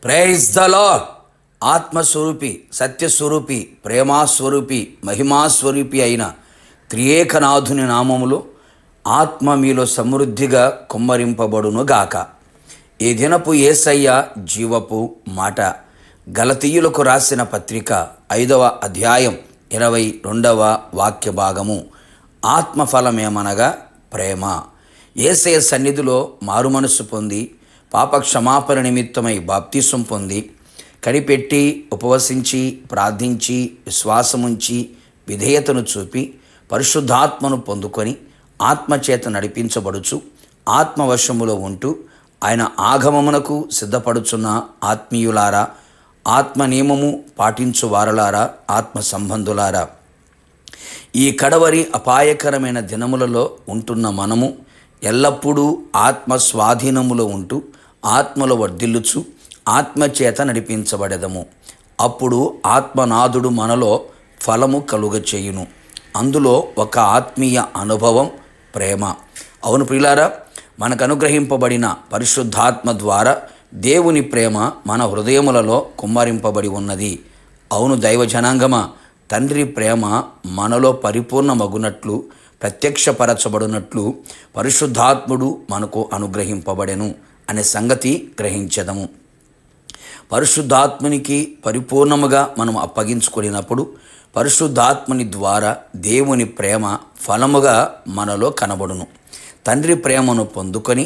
Praise the lord. ఆత్మస్వరూపి, సత్యస్వరూపి, ప్రేమాస్వరూపి, మహిమాస్వరూపి అయిన త్రియేకనాథుని నామములో ఆత్మ మీలో సమృద్ధిగా కుమ్మరింపబడునుగాక. ఈ దినపు యేసయ్య జీవపు మాట గలతీయులకు రాసిన పత్రిక 5వ అధ్యాయం 22వ వాక్య భాగము. ఆత్మఫలమేమనగా ప్రేమ. యేసయ్య సన్నిధిలో మారుమనస్సు పొంది పాపక్షమాపణ నిమిత్తమై బాప్తిసం పొంది కనిపెట్టి ఉపవసించి ప్రార్థించి విశ్వాసముంచి విధేయతను చూపి పరిశుద్ధాత్మను పొందుకొని ఆత్మచేత నడిపించబడుచు ఆత్మవశములో ఉంటూ ఆయన ఆగమమునకు సిద్ధపడుచున్న ఆత్మీయులారా, ఆత్మ నియమము పాటించు వారలారా, ఆత్మ సంబంధులారా, ఈ కడవరి అపాయకరమైన దినములలో ఉంటున్న మనము ఎల్లప్పుడూ ఆత్మ స్వాధీనములో ఉంటూ ఆత్మలో వర్ధిల్లుచు ఆత్మచేత నడిపించబడెదము. అప్పుడు ఆత్మనాథుడు మనలో ఫలము కలుగచేయును. అందులో ఒక ఆత్మీయ అనుభవం ప్రేమ. అవును ప్రియులారా, మనకు అనుగ్రహింపబడిన పరిశుద్ధాత్మ ద్వారా దేవుని ప్రేమ మన హృదయములలో కుమ్మరింపబడి ఉన్నది. అవును దైవ జనాంగమా, తండ్రి ప్రేమ మనలో పరిపూర్ణమగునట్లు ప్రత్యక్షపరచబడినట్లు పరిశుద్ధాత్ముడు మనకు అనుగ్రహింపబడెను అనే సంగతి గ్రహించెదము. పరిశుద్ధాత్మునికి పరిపూర్ణముగా మనం అప్పగించుకున్నప్పుడు పరిశుద్ధాత్ముని ద్వారా దేవుని ప్రేమ ఫలముగా మనలో కనబడును. తండ్రి ప్రేమను పొందుకొని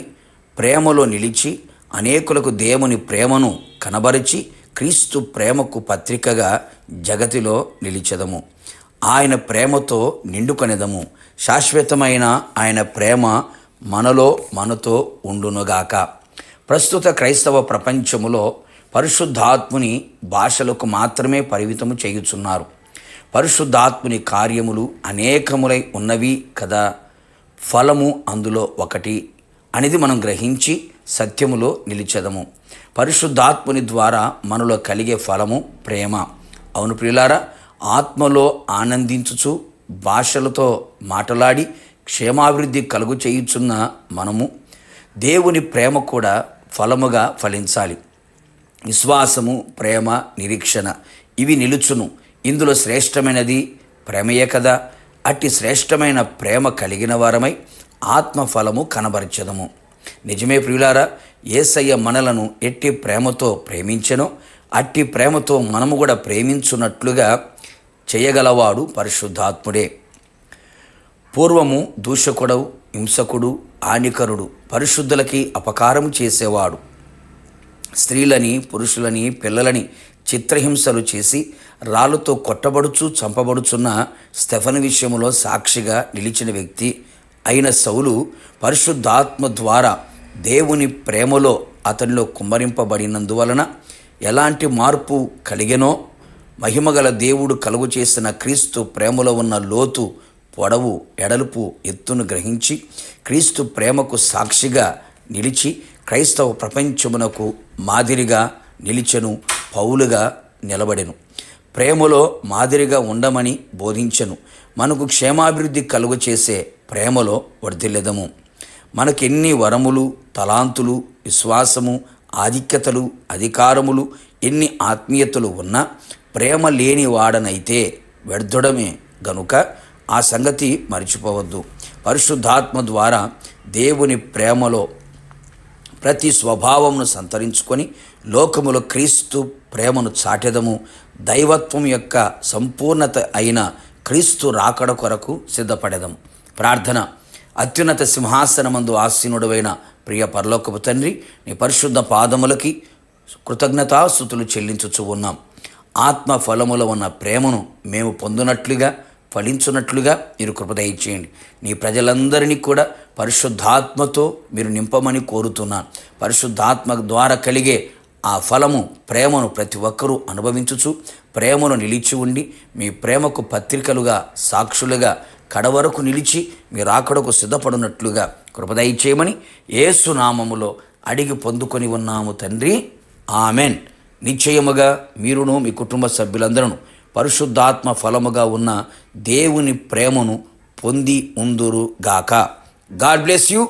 ప్రేమలో నిలిచి అనేకులకు దేవుని ప్రేమను కనబరిచి క్రీస్తు ప్రేమకు పత్రికగా జగతిలో నిలిచెదము. ఆయన ప్రేమతో నిండుకొనెదము. శాశ్వతమైన ఆయన ప్రేమ మనతో ఉండునుగాక. ప్రస్తుత క్రైస్తవ ప్రపంచములో పరిశుద్ధాత్ముని భాషలకు మాత్రమే పరిమితము చేయుచున్నారు. పరిశుద్ధాత్ముని కార్యములు అనేకములై ఉన్నవి కదా, ఫలము అందులో ఒకటి అనేది మనం గ్రహించి సత్యములో నిలిచెదము. పరిశుద్ధాత్ముని ద్వారా మనలో కలిగే ఫలము ప్రేమ. అవును ప్రియులారా, ఆత్మలో ఆనందించుచు భాషలతో మాట్లాడి క్షేమాభివృద్ధి కలుగు చేయుచున్న మనము దేవుని ప్రేమ కూడా ఫలముగా ఫలించాలి. విశ్వాసము, ప్రేమ, నిరీక్షణ ఇవి నిలుచును. ఇందులో శ్రేష్టమైనది ప్రేమయే కదా. అట్టి శ్రేష్టమైన ప్రేమ కలిగిన వారమై ఆత్మఫలము కనబరచదము. నిజమే ప్రియులారా, యేసయ్య మనలను ఎట్టి ప్రేమతో ప్రేమించెనో అట్టి ప్రేమతో మనము కూడా ప్రేమించున్నట్లుగా చేయగలవాడు పరిశుద్ధాత్ముడే. పూర్వము దూషకుడు, హింసకుడు, హానికరుడు, పరిశుద్ధులకి అపకారము చేసేవాడు. స్త్రీలని, పురుషులని, పిల్లలని చిత్రహింసలు చేసి రాళ్ళతో కొట్టబడుచు చంపబడుచున్న స్టెఫను విషయంలో సాక్షిగా నిలిచిన వ్యక్తి అయిన సౌలు పరిశుద్ధాత్మ ద్వారా దేవుని ప్రేమలో అతనిలో కుమ్మరింపబడినందువలన ఎలాంటి మార్పు కలిగెనో, మహిమగల దేవుడు కలుగు చేసిన క్రీస్తు ప్రేమలో ఉన్న లోతు, పొడవు, ఎడలుపు, ఎత్తును గ్రహించి క్రీస్తు ప్రేమకు సాక్షిగా నిలిచి క్రైస్తవ ప్రపంచమునకు మాదిరిగా నిలిచెను. పౌలుగా నిలబడెను. ప్రేమలో మాదిరిగా ఉండమని బోధించెను. మనకు క్షేమాభివృద్ధి కలుగు చేసే ప్రేమలో వర్ధిల్లెదము. మనకెన్ని వరములు, తలాంతులు, విశ్వాసము, ఆధిక్యతలు, అధికారములు, ఎన్ని ఆత్మీయతలు ఉన్నా ప్రేమ లేని వాడనైతే వ్యర్థుడమే గనుక ఆ సంగతి మర్చిపోవద్దు. పరిశుద్ధాత్మ ద్వారా దేవుని ప్రేమలో ప్రతి స్వభావమును సంతరించుకొని లోకములో క్రీస్తు ప్రేమను చాటెదము. దైవత్వం యొక్క సంపూర్ణత అయిన క్రీస్తు రాకడ కొరకు సిద్ధపడెదము. ప్రార్థన. అత్యున్నత సింహాసనమందు ఆసీనుడవైన ప్రియ పరలోకపు తండ్రి, నీ పరిశుద్ధ పాదములకి కృతజ్ఞతాస్తుతులు చెల్లించుచు ఉన్నాం. ఆత్మ ఫలములో ఉన్న ప్రేమను మేము పొందునట్లుగా ఫలించున్నట్లుగా మీరు కృప దయచేయండి. నీ ప్రజలందరినీ కూడా పరిశుద్ధాత్మతో మీరు నింపమని కోరుతున్నాను. పరిశుద్ధాత్మ ద్వారా కలిగే ఆ ఫలము ప్రేమను ప్రతి ఒక్కరూ అనుభవించుచు ప్రేమను నిలిచి ఉండి మీ ప్రేమకు పత్రికలుగా, సాక్షులుగా కడవరకు నిలిచి మీరు ఆకడకు సిద్ధపడినట్లుగా కృప దయచేయమని యేసు నామములో అడిగి పొందుకొని ఉన్నాము తండ్రి, ఆమెన్. నిశ్చయముగా మీరును మీ కుటుంబ సభ్యులందరూ పరిశుద్ధాత్మ ఫలముగా ఉన్న దేవుని ప్రేమను పొంది ఉందురుగాక. God bless you.